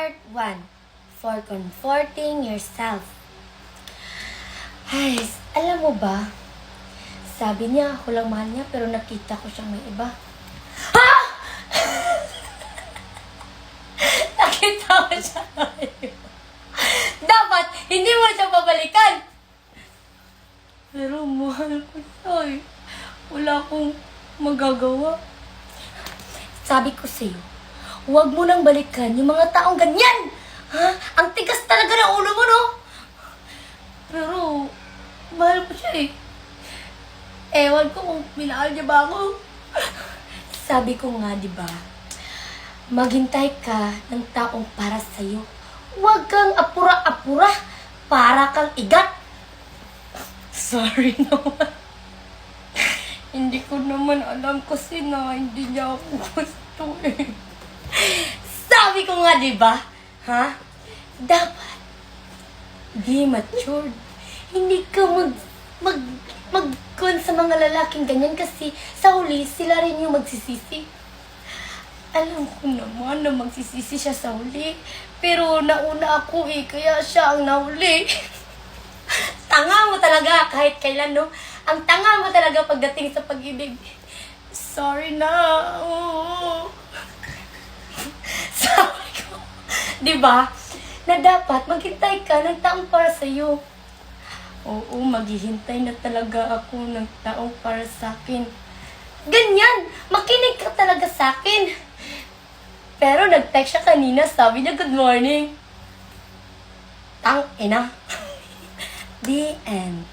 Part 1. For comforting yourself. Ay, alam mo ba? Sabi niya, ako lang mahal niya, pero nakita ko siyang may iba. Ha? Nakita ko siya may iba. Dapat, hindi mo siya babalikan. Pero mahal ko siya eh. Wala akong magagawa. Sabi ko sa'yo, huwag mo nang balikan yung mga taong ganyan. Ha? Ang tigas talaga ng ulo mo, no? Pero, mahal ko siya eh. Ewan ko kung minahal niya ba ako. Sabi ko nga, di ba? Maghintay ka ng taong para sa'yo. Huwag kang apura-apura para kang igat. Sorry naman. Hindi ko naman alam kasi na hindi niya ako gusto eh. Sabi ko nga, di ba? Ha? Dapat be matured. Hindi ka mag-con sa mga lalaking ganyan kasi sa huli, sila rin yung magsisisi. Alam ko naman na magsisisi siya sa huli. Pero nauna ako eh, kaya siya ang nahuli. Tanga mo talaga kahit kailan, no? Ang tanga mo talaga pagdating sa pag-ibig. Sorry na. Oh. Sabi ko, di ba? Na dapat maghintay ka ng taong para sa'yo. Oo, maghihintay na talaga ako ng taong para sa'kin. Ganyan! Makinig ka talaga sa'kin. Pero nag-text siya kanina, sabi niya good morning. Tang ina. The end.